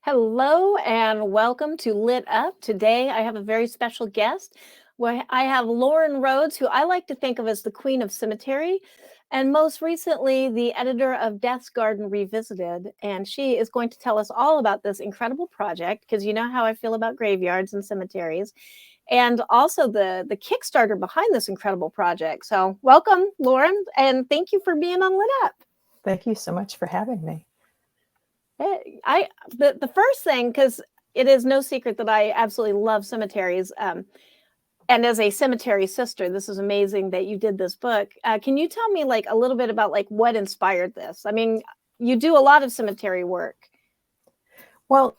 Hello and welcome to Lit Up. Today I have a very special guest. I have Loren Rhoads, who I like to think of as the queen of cemetery, and most recently the editor of Death's Garden Revisited. And she is going to tell us all about this incredible project, because you know how I feel about graveyards and cemeteries, and also the Kickstarter behind this incredible project. So welcome, Loren, and thank you for being on Lit Up. Thank you so much for having me. The first thing, because it is no secret that I absolutely love cemeteries, and as a cemetery sister, this is amazing that you did this book. Can you tell me a little bit about what inspired this? I mean, you do a lot of cemetery work. Well,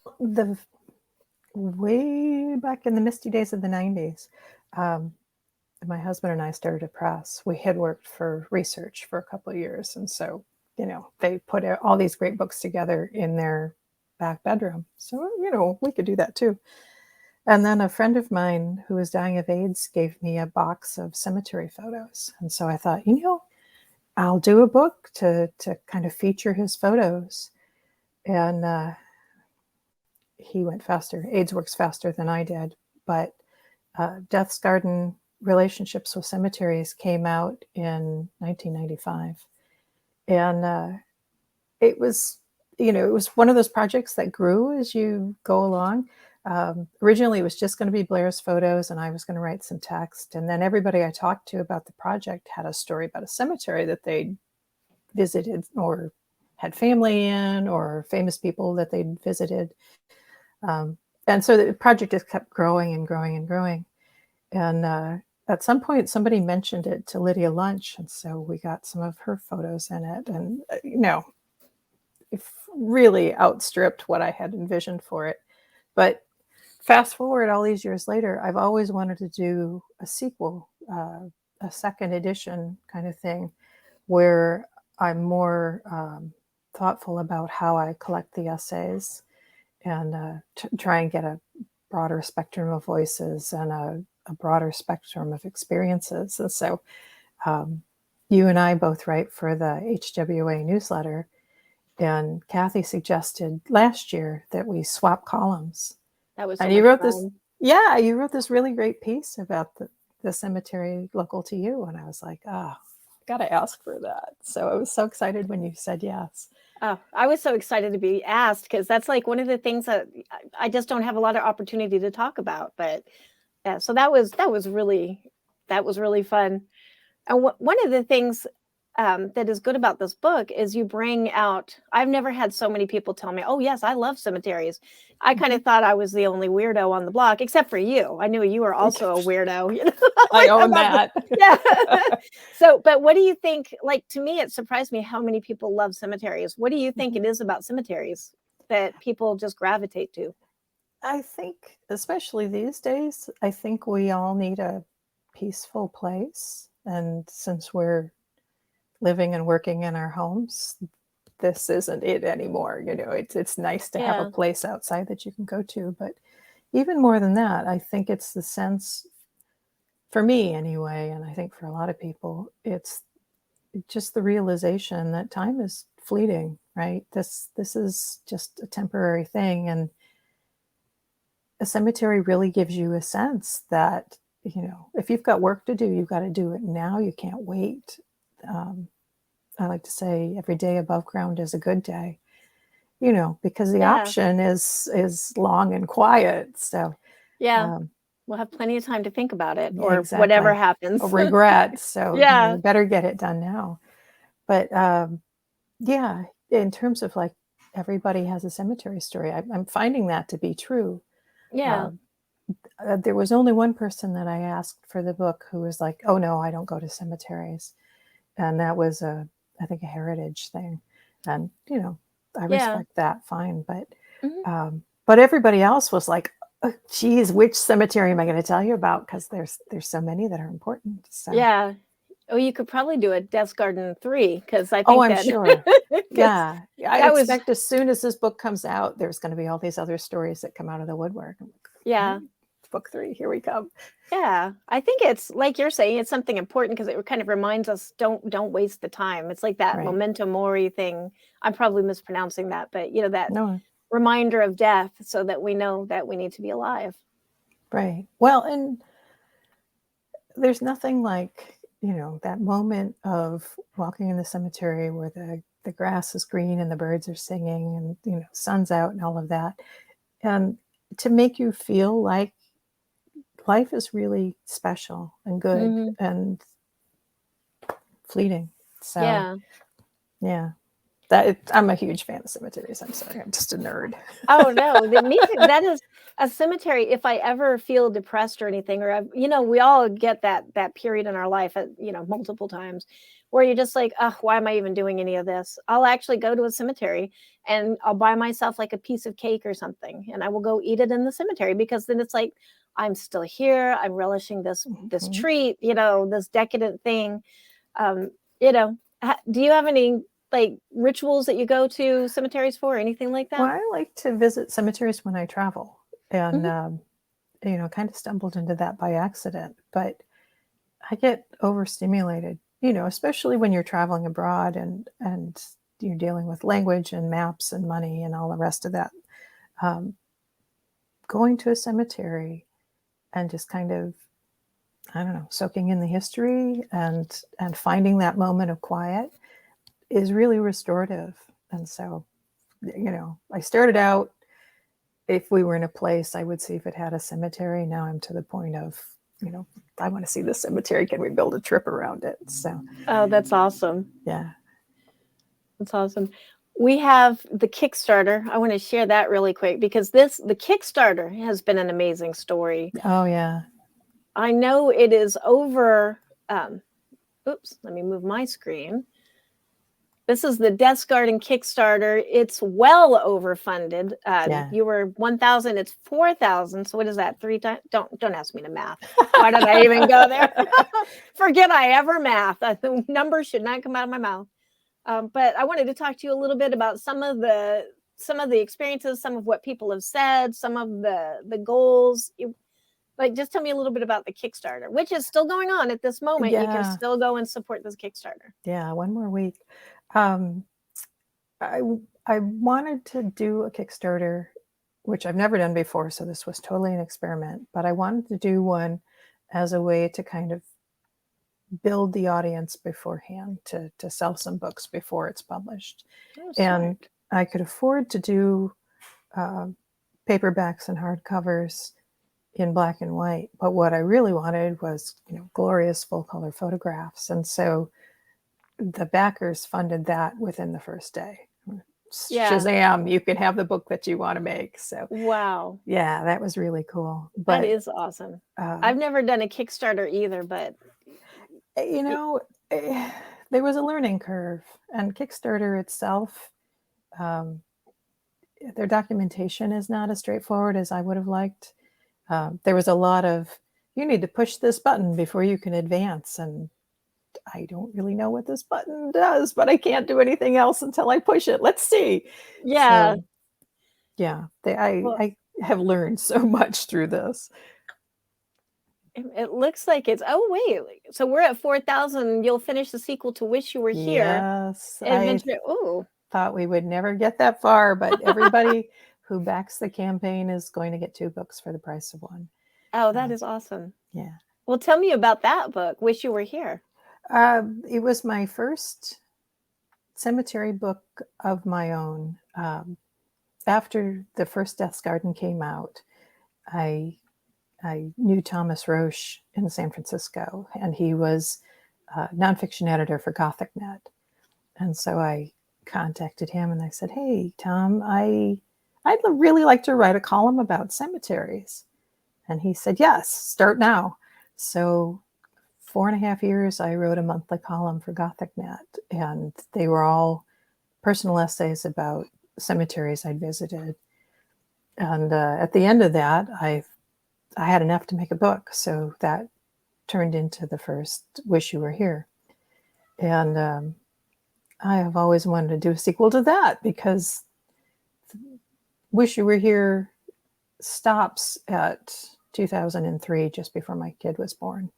way back in the misty days of the 90s, my husband and I started a press. We had worked for research for a couple of years, and so they put all these great books together in their back bedroom. So, we could do that too. And then a friend of mine who was dying of AIDS gave me a box of cemetery photos. And so I thought, I'll do a book to kind of feature his photos. And he went faster. AIDS works faster than I did. But Death's Garden Relationships with Cemeteries came out in 1995. And it was one of those projects that grew as you go along. Originally, it was just going to be Blair's photos, and I was going to write some text. And then everybody I talked to about the project had a story about a cemetery that they'd visited or had family in, or famous people that they'd visited. And so the project just kept growing and growing and growing. And at some point, somebody mentioned it to Lydia Lunch, and so we got some of her photos in it. And, it really outstripped what I had envisioned for it. But fast forward all these years later, I've always wanted to do a sequel, a second edition kind of thing, where I'm more thoughtful about how I collect the essays and try and get a broader spectrum of voices and a broader spectrum of experiences. And so you and I both write for the HWA newsletter, and Kathy suggested last year that we swap columns. That was so and you much wrote fun. this. Yeah, you wrote this really great piece about the cemetery local to you, and I was like, oh, got to ask for that. So I was so excited when you said yes. Oh, I was so excited to be asked, because that's one of the things that I just don't have a lot of opportunity to talk about. But yeah, so that was really fun. And one of the things that is good about this book is you bring out, I've never had so many people tell me, oh yes, I love cemeteries. I kind of thought I was the only weirdo on the block, except for you. I knew you were also a weirdo. I own that. Yeah. So, but what do you think? To me, it surprised me how many people love cemeteries. What do you think it is about cemeteries that people just gravitate to? I think, especially these days, I think we all need a peaceful place. And since we're living and working in our homes, this isn't it anymore. It's nice to have a place outside that you can go to. But even more than that, I think it's the sense, for me anyway, and I think for a lot of people, it's just the realization that time is fleeting, right? This is just a temporary thing. And a cemetery really gives you a sense that, if you've got work to do, you've got to do it now. You can't wait. I like to say every day above ground is a good day, because the option is long and quiet. So we'll have plenty of time to think about it, or whatever happens. Or regret. So you better get it done now. But in terms of everybody has a cemetery story, I'm finding that to be true. Yeah. There was only one person that I asked for the book who was like, oh no, I don't go to cemeteries. And that was I think a heritage thing. And, I respect that, fine. But but everybody else was like, oh, geez, which cemetery am I going to tell you about? Because there's so many that are important. So. Yeah. Oh, you could probably do a Death's Garden 3, because I think I'm sure. Yeah. I expect as soon as this book comes out, there's going to be all these other stories that come out of the woodwork. Yeah. Book 3, here we come. Yeah, I think it's like you're saying, it's something important, because it kind of reminds us, don't waste the time. It's like that memento mori thing. I'm probably mispronouncing that, but that reminder of death so that we know that we need to be alive. Right. Well, and there's nothing like, that moment of walking in the cemetery where the grass is green and the birds are singing and, sun's out and all of that. And to make you feel like life is really special and good and fleeting. So, yeah. I'm a huge fan of cemeteries. I'm sorry, I'm just a nerd. Oh no, me too. That is a cemetery. If I ever feel depressed or anything, or we all get that period in our life, multiple times, where you're just like, oh, why am I even doing any of this? I'll actually go to a cemetery and I'll buy myself like a piece of cake or something, and I will go eat it in the cemetery, because then it's like I'm still here. I'm relishing this treat, this decadent thing. Do you have any like rituals that you go to cemeteries for, or anything like that? Well, I like to visit cemeteries when I travel, and kind of stumbled into that by accident. But I get overstimulated, especially when you're traveling abroad and you're dealing with language and maps and money and all the rest of that. Going to a cemetery and just kind of, I don't know, soaking in the history and finding that moment of quiet is really restorative. And so, I started out, if we were in a place, I would see if it had a cemetery. Now I'm to the point of, I want to see the cemetery. Can we build a trip around it? So, oh, that's awesome. Yeah. That's awesome. We have the Kickstarter. I want to share that really quick, because the Kickstarter has been an amazing story. Oh, yeah. I know it is over. Oops, let me move my screen. This is the Death Garden Kickstarter. It's well overfunded. You were 1,000. It's 4,000. So what is that? 3 times? Don't ask me to math. Why did I even go there? Forget I ever math. The numbers should not come out of my mouth. But I wanted to talk to you a little bit about some of the experiences, some of what people have said, some of the goals. Just tell me a little bit about the Kickstarter, which is still going on at this moment. Yeah. You can still go and support this Kickstarter. Yeah, one more week. I wanted to do a Kickstarter, which I've never done before, so this was totally an experiment, but I wanted to do one as a way to kind of build the audience beforehand, to sell some books before it's published. And I could afford to do paperbacks and hardcovers in black and white, but what I really wanted was, glorious full color photographs. And so the backers funded that within the first day. Shazam, you can have the book that you want to make. So wow. Yeah, that was really cool. But that is awesome. I've never done a Kickstarter either, but there was a learning curve, and Kickstarter itself, their documentation is not as straightforward as I would have liked. There was a lot of, you need to push this button before you can advance, and I don't really know what this button does, but I can't do anything else until I push it. Let's see. Yeah. So, yeah. I have learned so much through this. It looks like it's, oh, wait. So we're at 4,000. You'll finish the sequel to Wish You Were Here. Yes. Adventure. I thought we would never get that far, but everybody who backs the campaign is going to get 2 books for the price of 1. Oh, that is awesome. Yeah. Well, tell me about that book, Wish You Were Here. It was my first cemetery book of my own. After the first Death's Garden came out, I knew Thomas Roche in San Francisco, and he was a nonfiction editor for GothicNet. And so I contacted him and I said, "Hey, Tom, I'd really like to write a column about cemeteries." And he said, "Yes, start now." So 4.5 years, I wrote a monthly column for GothicNet, and they were all personal essays about cemeteries I'd visited. And at the end of that, I had enough to make a book, so that turned into the first Wish You Were Here. And I have always wanted to do a sequel to that, because Wish You Were Here stops at 2003, just before my kid was born.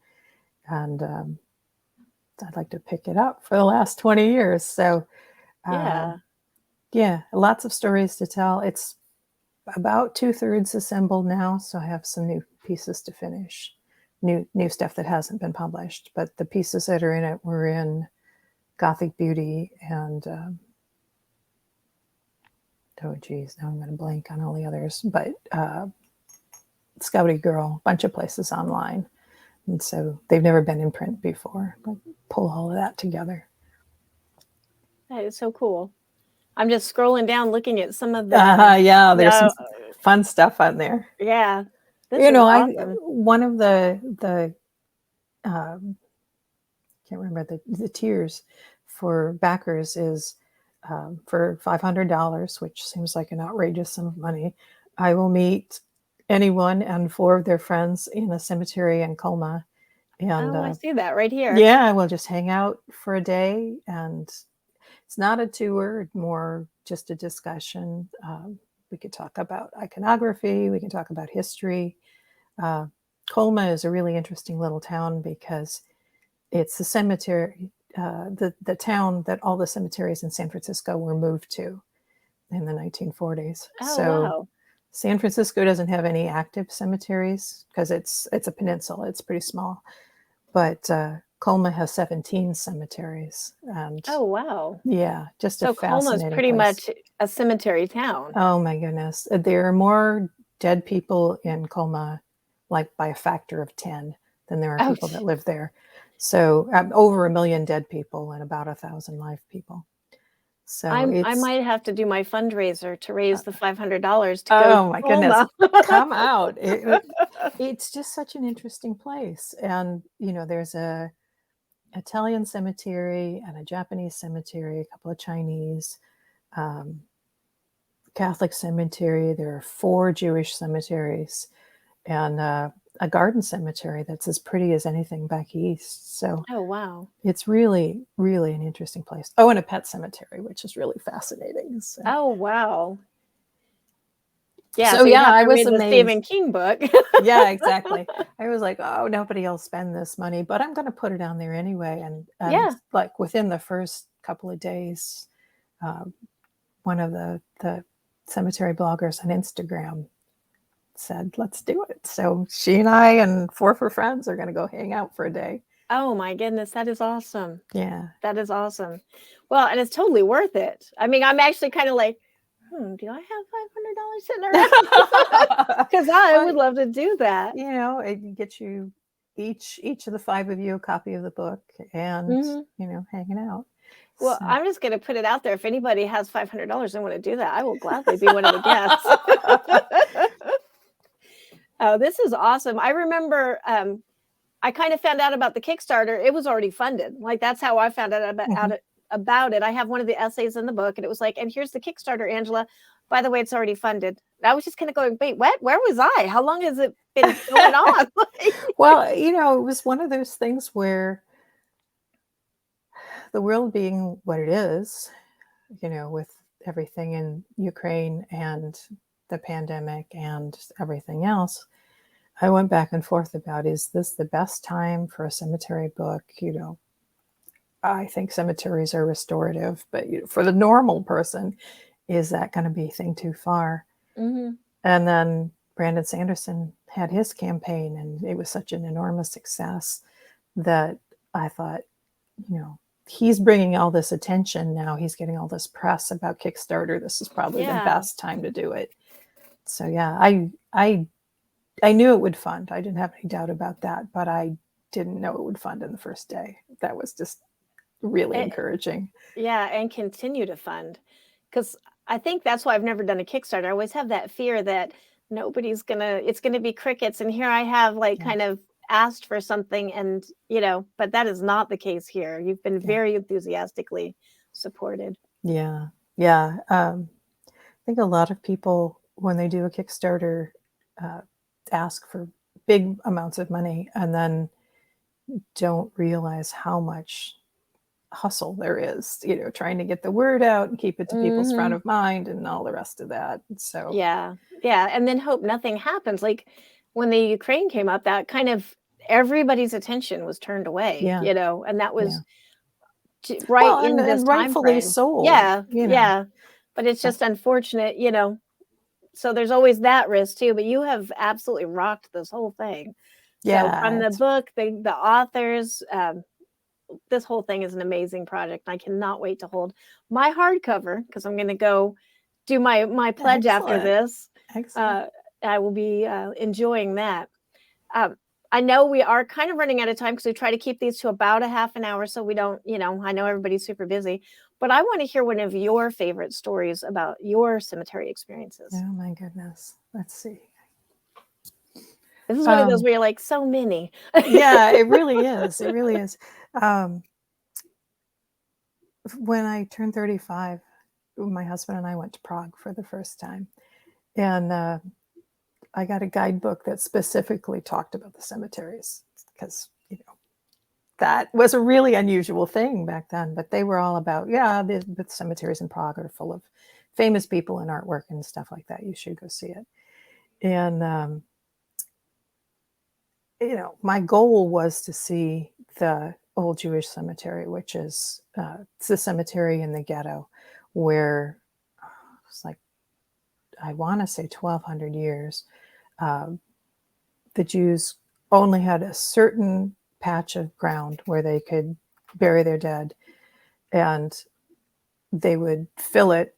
And I'd like to pick it up for the last 20 years. So yeah, lots of stories to tell. It's about 2/3 assembled now, so I have some new pieces to finish. New stuff that hasn't been published, but the pieces that are in it were in Gothic Beauty and oh geez, now I'm going to blank on all the others, but Scouty Girl, a bunch of places online, and so they've never been in print before. But pull all of that together. That is so cool. I'm just scrolling down, looking at some of the. Yeah, there's some fun stuff on there. Yeah, this is awesome. One of the can't remember the tiers for backers is for $500, which seems like an outrageous sum of money. I will meet anyone and 4 of their friends in a cemetery in Colma. And I see that right here. Yeah, we'll just hang out for a day, and it's not a tour, more just a discussion. We could talk about iconography, we can talk about history. Colma is a really interesting little town because it's the cemetery, the town that all the cemeteries in San Francisco were moved to in the 1940s. Wow. San Francisco doesn't have any active cemeteries because it's a peninsula. It's pretty small. But Colma has 17 cemeteries. And oh, wow. Yeah, just a fascinating Colma is pretty much a cemetery town. Oh, my goodness. There are more dead people in Colma, like by a factor of 10, than there are people that live there. So over 1 million dead people and about 1,000 live people. So I might have to do my fundraiser to raise the $500 to go. Oh my goodness, come out! It's just such an interesting place, and there's a Italian cemetery and a Japanese cemetery, a couple of Chinese, Catholic cemetery. There are 4 Jewish cemeteries, and a garden cemetery that's as pretty as anything back east. So oh wow, it's really, really an interesting place. Oh, and a pet cemetery, which is really fascinating. So. Oh wow. Yeah, so yeah, I was amazed. The Stephen King book. Yeah, exactly. I was like, oh, nobody will spend this money, but I'm going to put it on there anyway. And yeah, like within the first couple of days, one of the cemetery bloggers on Instagram said, let's do it. So she and I and 4 of her friends are going to go hang out for a day. Oh my goodness, that is awesome. Yeah, that is awesome. Well, and it's totally worth it. I mean, I'm actually kind of like, do I have $500 sitting around? Because I would love to do that. It gets you each of the 5 of you a copy of the book, and hanging out. Well, I'm just going to put it out there. If anybody has $500 and want to do that, I will gladly be one of the guests. Oh, this is awesome. I remember I kind of found out about the Kickstarter. It was already funded. Like, that's how I found out about it. I have one of the essays in the book, and it was like, and here's the Kickstarter, Angela. By the way, it's already funded. I was just kind of going, wait, what? Where was I? How long has it been going on? Well, it was one of those things where the world being what it is, with everything in Ukraine and the pandemic and everything else, I went back and forth about, is this the best time for a cemetery book? I think cemeteries are restorative, but for the normal person, is that going to be a thing too far? Mm-hmm. And then Brandon Sanderson had his campaign, and it was such an enormous success that I thought, he's bringing all this attention now. He's getting all this press about Kickstarter. This is probably the best time to do it. So yeah, I knew it would fund. I didn't have any doubt about that, but I didn't know it would fund in the first day. That was just really encouraging. Yeah, and continue to fund. Because I think that's why I've never done a Kickstarter. I always have that fear that it's gonna be crickets. And here I have kind of asked for something, and but that is not the case here. You've been very enthusiastically supported. Yeah. I think a lot of people, when they do a Kickstarter, ask for big amounts of money and then don't realize how much hustle there is, trying to get the word out and keep it to people's front of mind and all the rest of that. So yeah, and then hope nothing happens. Like when the Ukraine came up, that kind of everybody's attention was turned away, and that was right in this and rightfully time frame. so. Yeah, but it's just unfortunate, So there's always that risk too, but you have absolutely rocked this whole thing. So from Yeah, the book, the authors, this whole thing is an amazing project. I cannot wait to hold my hardcover because I'm going to go do my pledge after excellent. this. Excellent. I will be enjoying that. Um, I know we are kind of running out of time because we try to keep these to about a half an hour so we don't, I know everybody's super busy, but I want to hear one of your favorite stories about your cemetery experiences. Oh my goodness. Let's see. This is one of those where you're like, so many. Yeah, it really is. It really is. When I turned 35, my husband and I went to Prague for the first time. And I got a guidebook that specifically talked about the cemeteries because, that was a really unusual thing back then. But they were all about, the cemeteries in Prague are full of famous people and artwork and stuff like that. You should go see it. And, my goal was to see the old Jewish cemetery, which is it's the cemetery in the ghetto where it's like, I want to say 1,200 years, the Jews only had a certain patch of ground where they could bury their dead, and they would fill it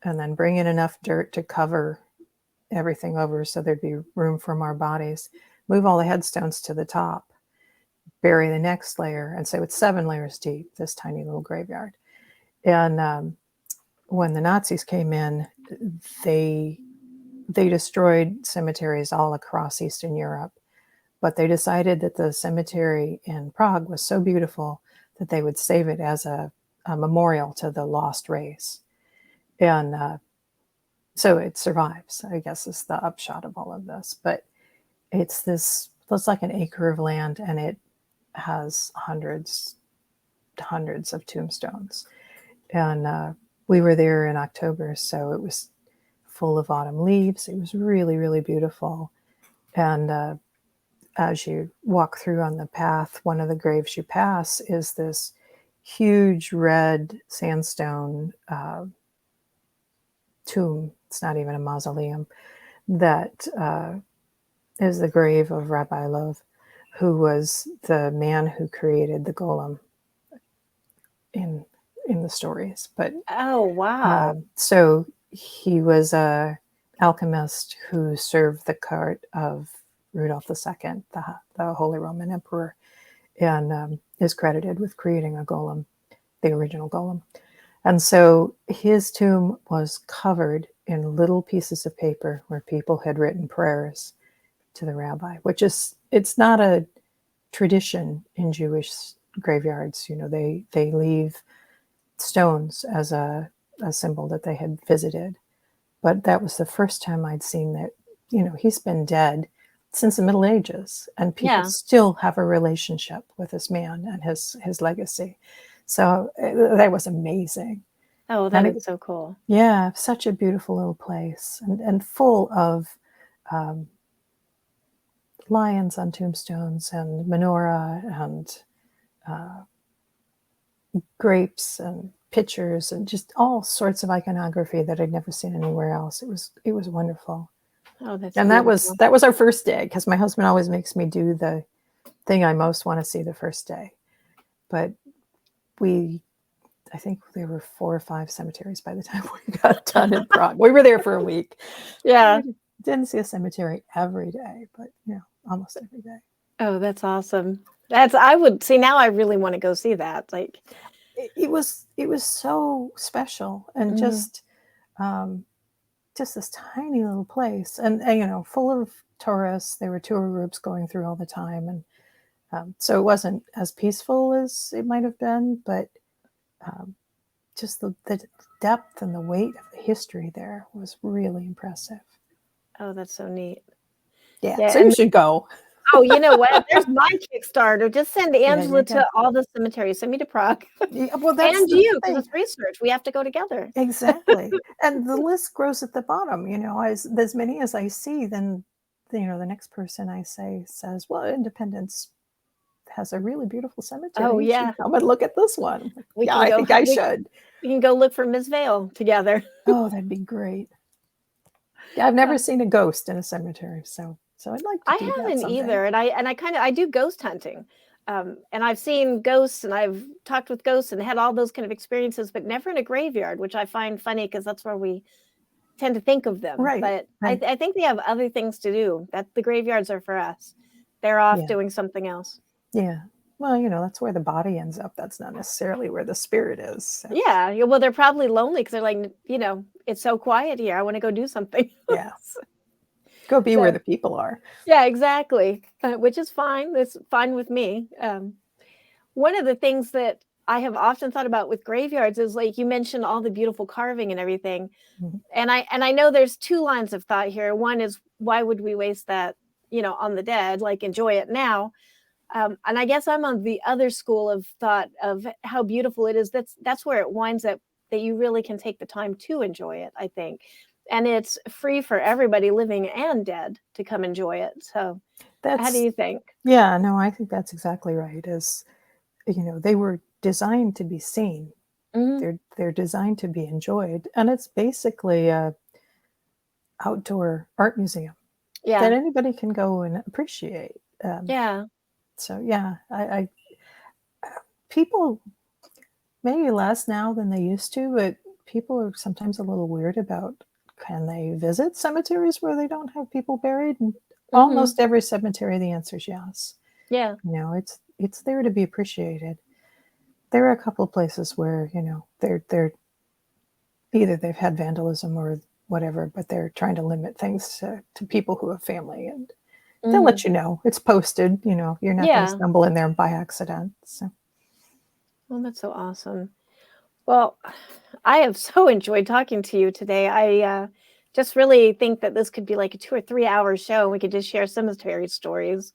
and then bring in enough dirt to cover everything over so there'd be room for more bodies, move all the headstones to the top, bury the next layer, and so it's 7 layers deep, this tiny little graveyard. And when the Nazis came in, they destroyed cemeteries all across Eastern Europe, but they decided that the cemetery in Prague was so beautiful that they would save it as a memorial to the lost race. And so it survives, I guess, is the upshot of all of this. But it's like an acre of land, and it has hundreds of tombstones. And we were there in October, so it was full of autumn leaves. It was really, really beautiful. And as you walk through on the path, one of the graves you pass is this huge red sandstone tomb. It's not even a mausoleum. That is the grave of Rabbi Lov, who was the man who created the golem in the stories. But Oh, wow. So he was a alchemist who served the court of Rudolph II, the Holy Roman Emperor, and is credited with creating a golem, the original golem. And so his tomb was covered in little pieces of paper where people had written prayers to the rabbi, it's not a tradition in Jewish graveyards. They leave stones as a symbol that they had visited. But that was the first time I'd seen that, he's been dead since the Middle Ages, and people still have a relationship with this man and his legacy. So that was amazing. Oh, that is so cool. Yeah, such a beautiful little place, and full of lions on tombstones and menorah and grapes and pictures and just all sorts of iconography that I'd never seen anywhere else. It was wonderful. Oh, that's and beautiful. that was our first day, because my husband always makes me do the thing I most want to see the first day. But I think there were 4 or 5 cemeteries by the time we got done in Prague. We were there for a week. Yeah. We didn't see a cemetery every day, but almost every day. Oh, that's awesome. I would see, now I really want to go see that. Like, it was so special, and just this tiny little place, and full of tourists. There were tour groups going through all the time, and so it wasn't as peaceful as it might have been, but just the depth and the weight of the history there was really impressive. Oh, that's so neat. Yeah, so you should go. Oh, you know what? There's my Kickstarter. Just send Angela to all the cemeteries. Send me to Prague. Yeah, well, that's and you, because it's research. We have to go together. Exactly. And the list grows at the bottom. As many as I see, then the next person I say says, well, Independence has a really beautiful cemetery. Oh, yeah. You should come and look at this one. I think I should. We can go look for Ms. Vale together. Oh, that'd be great. I've never seen a ghost in a cemetery, so I'd like to I do that haven't someday. either, and I do ghost hunting, and I've seen ghosts, and I've talked with ghosts, and had all those kind of experiences, but never in a graveyard, which I find funny because that's where we tend to think of them. Right, But right. I think they have other things to do. That the graveyards are for us. They're off Yeah, doing something else. yeah. Well, that's where the body ends up. That's not necessarily where the spirit is. So, Yeah, yeah. Well, they're probably lonely because they're like, it's so quiet here. I want to go do something. yeah. Go be where So the people are. yeah, exactly. Which is fine. That's fine with me. One of the things that I have often thought about with graveyards is like you mentioned all the beautiful carving and everything. Mhm. And I know there's two lines of thought here. One is why would we waste that, on the dead? Like enjoy it now. And I guess I'm on the other school of thought of how beautiful it is. That's where it winds up that you really can take the time to enjoy it, I think. And it's free for everybody living and dead to come enjoy it. So how do That's you think? Yeah, no, I think that's exactly right. They were designed to be seen. Mhm. They're designed to be enjoyed, and it's basically a outdoor art museum Yeah. that anybody can go and appreciate. Yeah. So yeah, I people maybe less now than they used to, but people are sometimes a little weird about can they visit cemeteries where they don't have people buried? And Mhm. almost every cemetery, the answer is yes. Yeah. It's there to be appreciated. There are a couple of places where they're either they've had vandalism or whatever, but they're trying to limit things to people who have family, and they'll Mhm. let you know. It's posted. You're not going to Yeah. stumble in there by accident. So Well, that's so awesome. Well, I have so enjoyed talking to you today. I just really think that this could be like a 2 or 3 hour show. And we could just share cemetery stories.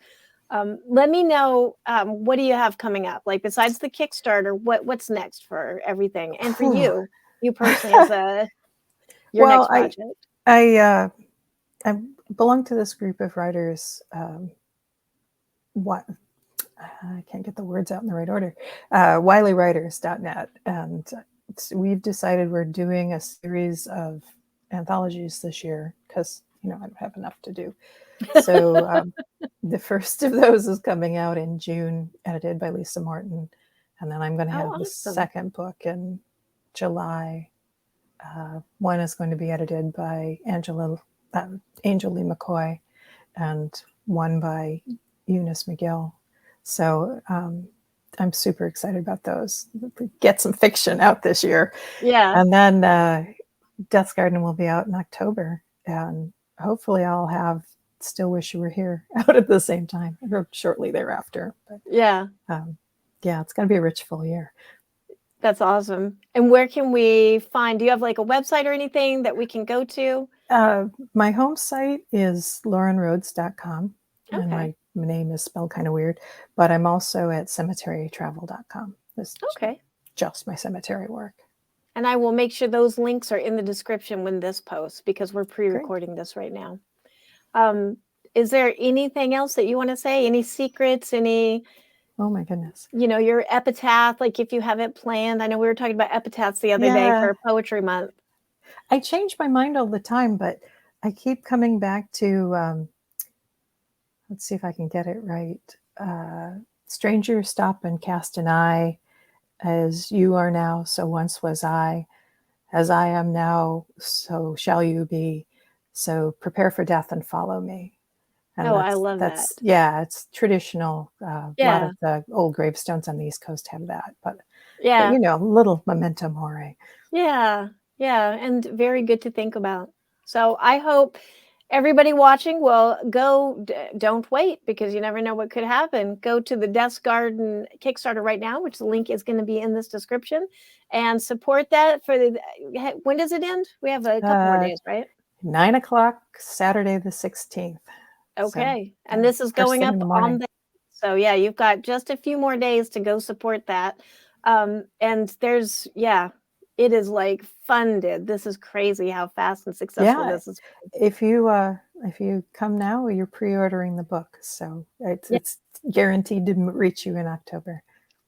Let me know, what do you have coming up? Like besides the Kickstarter, what's next for everything, and for Phew. you personally as your Well, next project. I belong to this group of writers. What I can't get the words out in the right order. WileyWriters.net, and we've decided we're doing a series of anthologies this year because I don't have enough to do. So the first of those is coming out in June, edited by Lisa Morton, and then I'm going to Oh, have the awesome. second book in July. One is going to be edited by Angel Lee McCoy, and one by Eunice McGill. So I'm super excited about those. Get some fiction out this year. Yeah. And then Death's Garden will be out in October. And hopefully I'll have Still Wish You Were Here out at the same time or shortly thereafter. But Yeah. yeah, it's going to be a rich, full year. That's awesome. And where can we find, do you have like a website or anything that we can go to? My home site is lorenrhoads.com, and Okay. my name is spelled kind of weird, but I'm also at cemeterytravel.com. It's Okay. just my cemetery work. And I will make sure those links are in the description when this posts because we're Great. pre-recording this right now. Um, is there anything else that you want to say? Any secrets? Any, Oh my goodness. your epitaph, like if you have it planned? I know we were talking about epitaphs the other day Yeah, for Poetry Month. I change my mind all the time, but I keep coming back to, let's see if I can get it right. Strangers stop and cast an eye, as you are now, so once was I. As I am now, so shall you be. So prepare for death and follow me. And Oh, I love that. yeah, it's traditional. A lot Yeah. of the old gravestones on the East Coast have that, but Yeah. little memento mori. Yeah. Yeah. And very good to think about. So I hope everybody watching will go, don't wait because you never know what could happen. Go to the Death's Garden Kickstarter right now, which the link is going to be in this description, and support that for when does it end? We have a couple more Uh, days, right? 9 o'clock, Saturday the 16th. So Okay. And this is first going thing up in the on morning. so yeah, you've got just a few more days to go support that. And yeah, it is like funded. This is crazy how fast and successful Yeah, this is. if you come now, you're pre-ordering the book, so Yeah, it's guaranteed to reach you in October.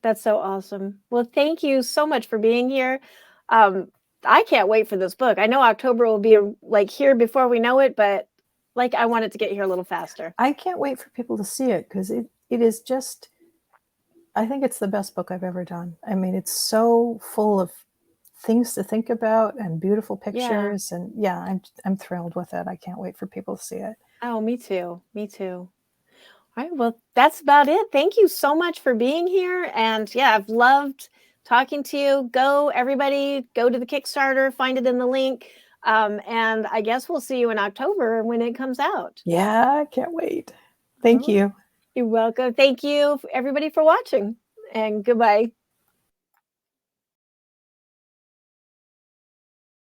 that's so awesome. Well, thank you so much for being here. Um, I can't wait for this book. I know October will be like here before we know it, but like I want it to get here a little faster. I can't wait for people to see it because it is just, I think it's the best book I've ever done. I mean, it's so full of things to think about and beautiful pictures. And yeah, I'm thrilled with it. I can't wait for people to see it. Oh, me too. Me too. All right. Well, that's about it. Thank you so much for being here. And yeah, I've loved talking to you. Everybody, go to the Kickstarter, find it in the link. And I guess we'll see you in October when it comes out. Yeah, I can't wait. Thank you. You're welcome. Thank you, everybody, for watching. And goodbye.